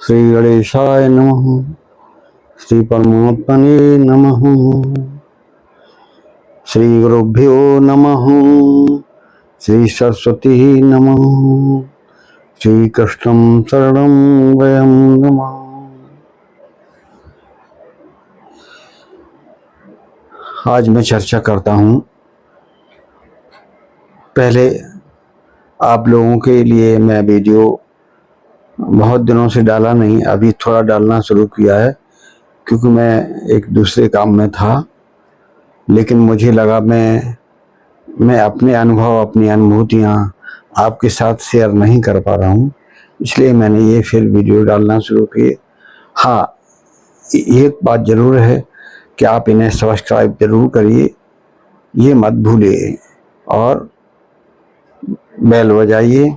श्री गणेशाय नमः। श्री परमात्मने नमः। श्री गुरुभ्यो नमः। श्री सरस्वती नमः। श्री कृष्णं शरणं वयं नमः। आज मैं चर्चा करता हूँ। पहले आप लोगों के लिए मैं वीडियो बहुत दिनों से डाला नहीं, अभी थोड़ा डालना शुरू किया है क्योंकि मैं एक दूसरे काम में था। लेकिन मुझे लगा मैं अपने अनुभव, अपनी अनुभूतियाँ आपके साथ शेयर नहीं कर पा रहा हूँ, इसलिए मैंने ये फिर वीडियो डालना शुरू किए। हाँ, एक बात ज़रूर है कि आप इन्हें सब्सक्राइब जरूर करिए, ये मत भूलिए, और बेल बजाइए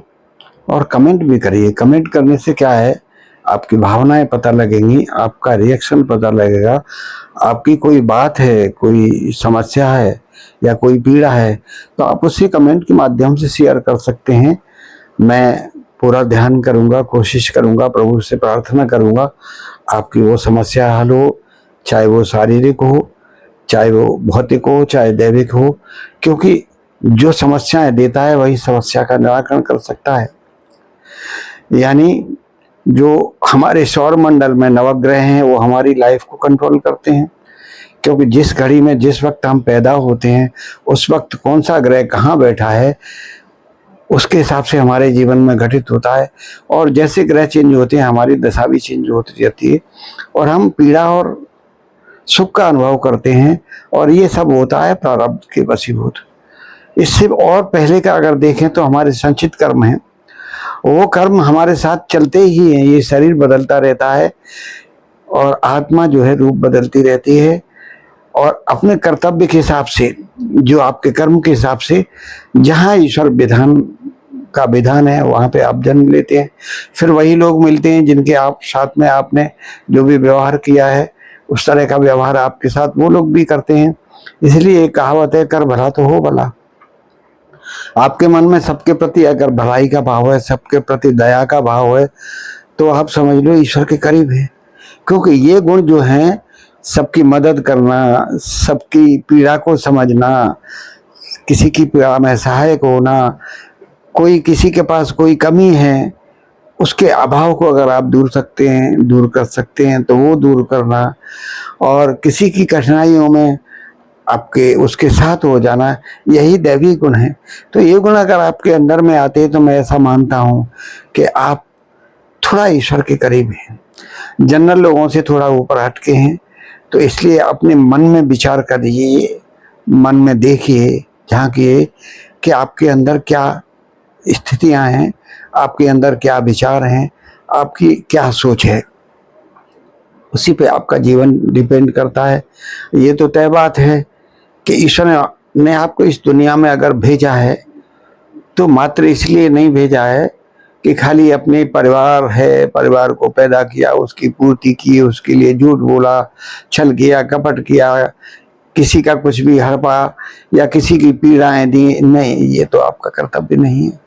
और कमेंट भी करिए। कमेंट करने से क्या है, आपकी भावनाएं पता लगेंगी, आपका रिएक्शन पता लगेगा। आपकी कोई बात है, कोई समस्या है या कोई पीड़ा है तो आप उसे कमेंट के माध्यम से शेयर कर सकते हैं। मैं पूरा ध्यान करूंगा, कोशिश करूंगा, प्रभु से प्रार्थना करूंगा आपकी वो समस्या हल हो, चाहे वो शारीरिक हो, चाहे वो भौतिक हो, चाहे दैविक हो, क्योंकि जो समस्याएं देता है वही समस्या का निराकरण कर सकता है। यानी जो हमारे सौर मंडल में नवग्रह हैं वो हमारी लाइफ को कंट्रोल करते हैं, क्योंकि जिस घड़ी में जिस वक्त हम पैदा होते हैं उस वक्त कौन सा ग्रह कहाँ बैठा है उसके हिसाब से हमारे जीवन में घटित होता है। और जैसे ग्रह चेंज होते हैं हमारी दशा भी चेंज होती रहती है और हम पीड़ा और सुख का अनुभव करते हैं, और ये सब होता है प्रारब्ध के वशीभूत। इससे और पहले का अगर देखें तो हमारे संचित कर्म हैं, वो कर्म हमारे साथ चलते ही हैं। ये शरीर बदलता रहता है और आत्मा जो है रूप बदलती रहती है, और अपने कर्तव्य के हिसाब से, जो आपके कर्म के हिसाब से जहाँ ईश्वर विधान का विधान है वहाँ पे आप जन्म लेते हैं। फिर वही लोग मिलते हैं जिनके आप साथ में आपने जो भी व्यवहार किया है उस तरह का व्यवहार आपके साथ वो लोग भी करते हैं। इसलिए एक कहावत है, कर भला तो हो भला। आपके मन में सबके प्रति अगर भलाई का भाव है, सबके प्रति दया का भाव है, तो आप समझ लो ईश्वर के करीब है। क्योंकि ये गुण जो हैं, सबकी मदद करना, सबकी पीड़ा को समझना, किसी की पीड़ा में सहायक होना, कोई किसी के पास कोई कमी है उसके अभाव को अगर आप दूर कर सकते हैं तो वो दूर करना, और किसी की कठिनाइयों में आपके उसके साथ हो जाना, यही दैवी गुण है। तो ये गुण अगर आपके अंदर में आते हैं तो मैं ऐसा मानता हूँ कि आप थोड़ा ईश्वर के करीब हैं, जनरल लोगों से थोड़ा ऊपर हटके हैं। तो इसलिए अपने मन में विचार करिए, मन में देखिए, झांकिए कि आपके अंदर क्या स्थितियां हैं, आपके अंदर क्या विचार हैं, आपकी क्या सोच है, उसी पे आपका जीवन डिपेंड करता है। ये तो तय बात है कि ईश्वर ने आपको इस दुनिया में अगर भेजा है तो मात्र इसलिए नहीं भेजा है कि खाली अपने परिवार है, परिवार को पैदा किया, उसकी पूर्ति की, उसके लिए झूठ बोला, छल किया, कपट किया, किसी का कुछ भी हड़पा या किसी की पीड़ाएं दी। नहीं, ये तो आपका कर्तव्य नहीं है।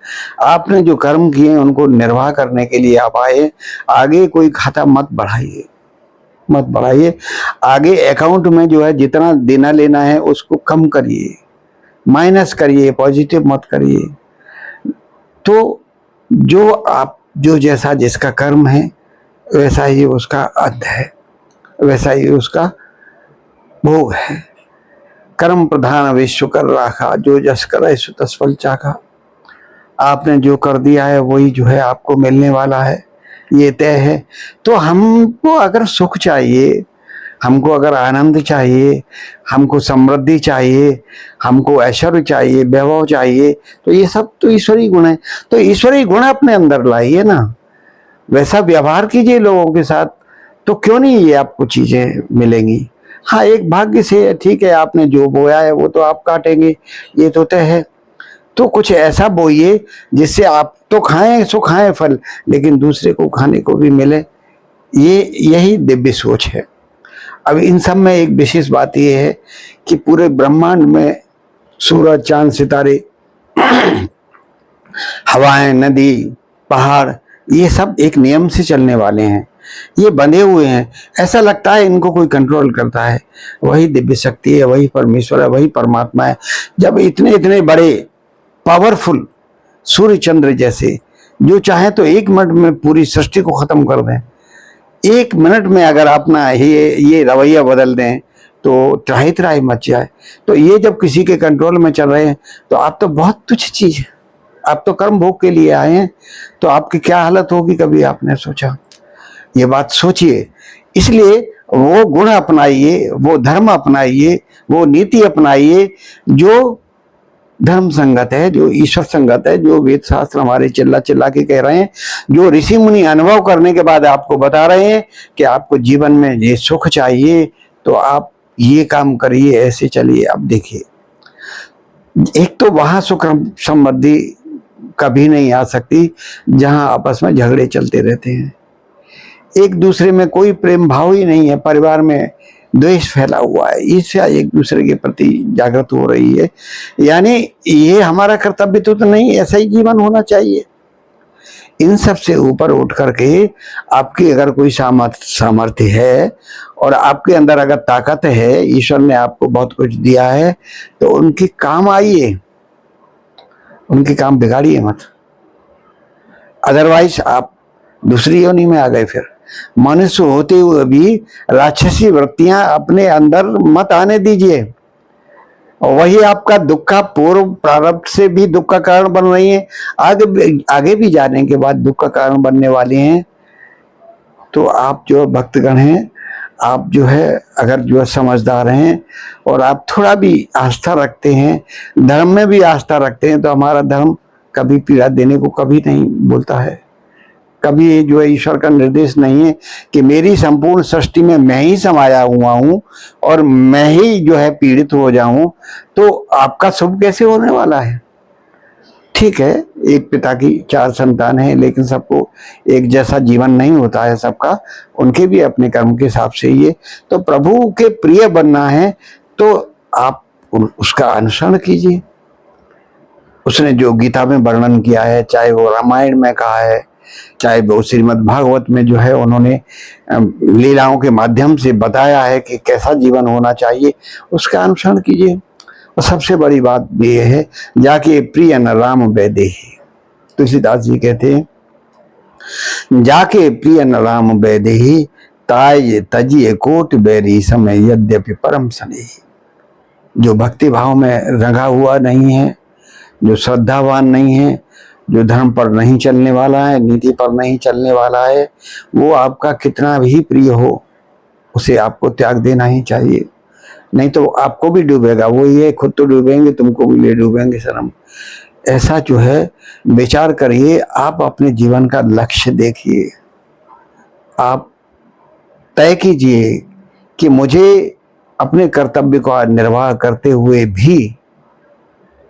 आपने जो कर्म किए उनको निर्वाह करने के लिए आप आए। आगे कोई खाता मत बढ़ाइए। आगे अकाउंट में जो है जितना देना लेना है उसको कम करिए, माइनस करिए, पॉजिटिव मत करिए। तो जो जैसा जिसका कर्म है वैसा ही उसका अंत है, वैसा ही उसका भोग है। कर्म प्रधान विश्व कर राखा, जो जस करे सो तस फल चाखा। आपने जो कर दिया है वही जो है आपको मिलने वाला है, ये तय है। तो हमको अगर सुख चाहिए, हमको अगर आनंद चाहिए, हमको समृद्धि चाहिए, हमको ऐश्वर्य चाहिए, वैभव चाहिए, तो ये सब तो ईश्वरीय गुण है। तो ईश्वरीय गुण अपने अंदर लाइए ना, वैसा व्यवहार कीजिए लोगों के साथ, तो क्यों नहीं ये आपको चीजें मिलेंगी। हाँ, एक भाग्य से ठीक है, आपने जो बोया है वो तो आप काटेंगे, ये तो तय है। तो कुछ ऐसा बोइए जिससे आप तो खाएं, सो खाएं फल, लेकिन दूसरे को खाने को भी मिले। यही दिव्य सोच है। अब इन सब में एक विशेष बात यह है कि पूरे ब्रह्मांड में सूरज, चांद, सितारे, हवाएं, नदी, पहाड़, ये सब एक नियम से चलने वाले हैं, ये बंधे हुए हैं। ऐसा लगता है इनको कोई कंट्रोल करता है, वही दिव्य शक्ति है, वही परमेश्वर है, वही परमात्मा है। जब इतने इतने बड़े पावरफुल सूर्य चंद्र जैसे, जो चाहे तो 1 मिनट में पूरी सृष्टि को खत्म कर दें, 1 मिनट में अगर अपना ये रवैया बदल दें तो त्राही त्राही मच जाए। तो ये जब किसी के कंट्रोल में चल रहे हैं तो आप तो बहुत तुच्छ चीज है, आप तो कर्म भोग के लिए आए हैं, तो आपकी क्या हालत होगी कभी आपने सोचा? ये बात सोचिए। इसलिए वो गुण अपनाइए, वो धर्म अपनाइए, वो नीति अपनाइए जो धर्म संगत है, जो ईश्वर संगत है, जो वेद शास्त्र हमारे चिल्ला चिल्ला के कह रहे हैं, जो ऋषि मुनि अनुभव करने के बाद आपको बता रहे हैं कि आपको जीवन में ये सुख चाहिए तो आप ये काम करिए, ऐसे चलिए। अब देखिए, एक तो वहां सुख समृद्धि कभी नहीं आ सकती जहां आपस में झगड़े चलते रहते हैं, एक दूसरे में कोई प्रेम भाव ही नहीं है, परिवार में द्वेष फैला हुआ है, ईर्ष्या एक दूसरे के प्रति जागृत हो रही है। यानी ये हमारा कर्तव्य तो नहीं, ऐसा ही जीवन होना चाहिए। इन सब से ऊपर उठ करके आपकी अगर कोई सामर्थ्य है और आपके अंदर अगर ताकत है, ईश्वर ने आपको बहुत कुछ दिया है, तो उनके काम आइए, उनके काम बिगाड़िए मत। अदरवाइज आप दूसरी योनि में आ गए। फिर मनुष्य होते हुए भी राक्षसी वृत्तियां अपने अंदर मत आने दीजिए, और वही आपका दुख का पूर्व प्रारब्ध से भी दुख का कारण बन रही है, आगे भी जाने के बाद दुख का कारण बनने वाले हैं। तो आप जो भक्तगण हैं, आप जो है अगर जो समझदार हैं और आप थोड़ा भी आस्था रखते हैं, धर्म में भी आस्था रखते हैं, तो हमारा धर्म कभी पीड़ा देने को कभी नहीं बोलता है। कभी जो है ईश्वर का निर्देश नहीं है कि मेरी संपूर्ण सृष्टि में मैं ही समाया हुआ हूं और मैं ही जो है पीड़ित हो जाऊं, तो आपका शुभ कैसे होने वाला है? ठीक है, एक पिता की 4 संतान है, लेकिन सबको एक जैसा जीवन नहीं होता है सबका, उनके भी अपने कर्म के हिसाब से ये। तो प्रभु के प्रिय बनना है तो आप उसका अनुसरण कीजिए। उसने जो गीता में वर्णन किया है, चाहे वो रामायण में कहा है, चाहे वो श्रीमद् भागवत में जो है उन्होंने लीलाओं के माध्यम से बताया है कि कैसा जीवन होना चाहिए, उसका अनुसरण कीजिए। और सबसे बड़ी बात ये है, जाके प्रिय न राम वैदेही। तुलसीदास जी कहते हैं, जाके प्रिय न राम वैदेही, ताय तजिए कोट बैरी समय यद्यपि परम स्नेही। जो भक्ति भाव में रंगा हुआ नहीं है, जो श्रद्धावान नहीं है, जो धर्म पर नहीं चलने वाला है, नीति पर नहीं चलने वाला है, वो आपका कितना भी प्रिय हो, उसे आपको त्याग देना ही चाहिए, नहीं तो आपको भी डूबेगा। वो ये खुद तो डूबेंगे, तुमको भी ले डूबेंगे शर्म। ऐसा जो है विचार करिए, आप अपने जीवन का लक्ष्य देखिए, आप तय कीजिए कि मुझे अपने कर्तव्य का निर्वाह करते हुए भी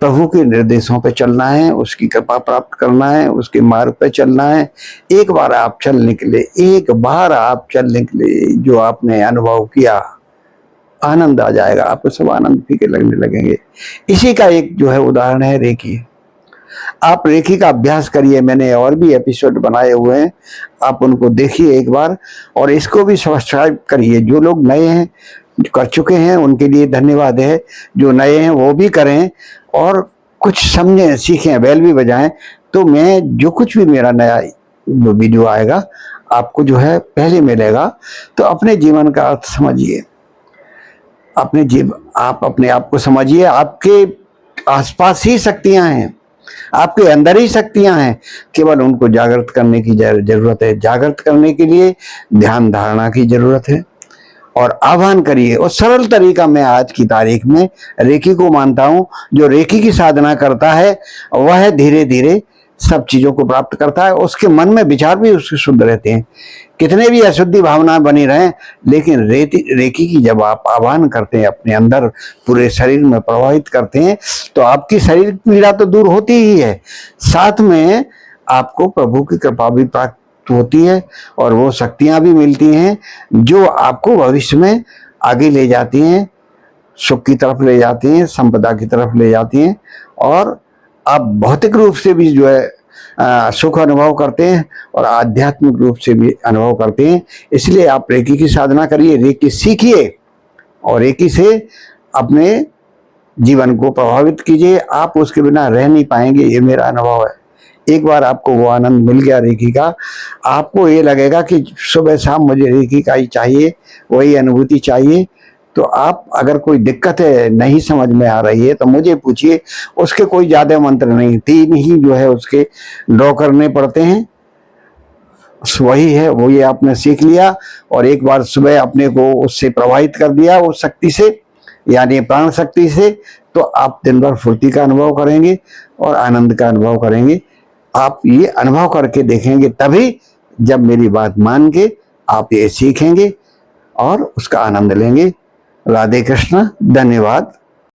प्रभु के निर्देशों पे चलना है, उसकी कृपा प्राप्त करना है, उसके मार्ग पे चलना है। एक बार आप चल निकले, एक बार आप चल निकले, जो आपने अनुभव किया, आनंद आ जाएगा, आपको सब आनंद फीके लगने लगेंगे। इसी का एक जो है उदाहरण है रेकी। आप रेकी का अभ्यास करिए, मैंने और भी एपिसोड बनाए हुए हैं, आप उनको देखिए एक बार, और इसको भी सब्सक्राइब करिए। जो लोग नए हैं, कर चुके हैं, उनके लिए धन्यवाद है, जो नए हैं वो भी करें और कुछ समझें, सीखें, बैल भी बजाएं। तो मैं जो कुछ भी मेरा नया जो वीडियो आएगा आपको जो है पहले मिलेगा। तो अपने जीवन का अर्थ समझिए, आप अपने आप को समझिए। आपके आसपास ही शक्तियां हैं, आपके अंदर ही शक्तियां हैं, केवल उनको जागृत करने की जरूरत है। जागृत करने के लिए ध्यान धारणा की जरूरत है और आह्वान करिए। और सरल तरीका मैं आज की तारीख में रेकी को मानता हूं। जो रेकी की साधना करता है वह धीरे धीरे सब चीजों को प्राप्त करता है, उसके मन में विचार भी उसके शुद्ध रहते हैं। कितने भी अशुद्धि भावना बनी रहें, लेकिन रेकी की जब आप आह्वान करते हैं, अपने अंदर पूरे शरीर में प्रवाहित करते हैं, तो आपकी शरीर पीड़ा तो दूर होती ही है, साथ में आपको प्रभु की कृपा भी प्राप्त होती है और वो शक्तियां भी मिलती हैं जो आपको भविष्य में आगे ले जाती हैं, सुख की तरफ ले जाती हैं, संपदा की तरफ ले जाती हैं, और आप भौतिक रूप से भी जो है सुख अनुभव करते हैं और आध्यात्मिक रूप से भी अनुभव करते हैं। इसलिए आप रेकी की साधना करिए, रेकी सीखिए और रेकी से अपने जीवन को प्रभावित कीजिए। आप उसके बिना रह नहीं पाएंगे, ये मेरा अनुभव है। एक बार आपको वो आनंद मिल गया रेकी का, आपको ये लगेगा कि सुबह शाम मुझे रेकी का ही चाहिए, वही अनुभूति चाहिए। तो आप अगर कोई दिक्कत है, नहीं समझ में आ रही है, तो मुझे पूछिए। उसके कोई ज्यादा मंत्र नहीं, 3 ही जो है उसके ड्रॉ करने पड़ते हैं, वही है, वो ये आपने सीख लिया और एक बार सुबह अपने को उससे प्रभावित कर दिया, उस शक्ति से, यानी प्राण शक्ति से, तो आप दिन भर फुर्ती का अनुभव करेंगे और आनंद का अनुभव करेंगे। आप ये अनुभव करके देखेंगे, तभी जब मेरी बात मान के आप ये सीखेंगे और उसका आनंद लेंगे। राधे कृष्ण, धन्यवाद।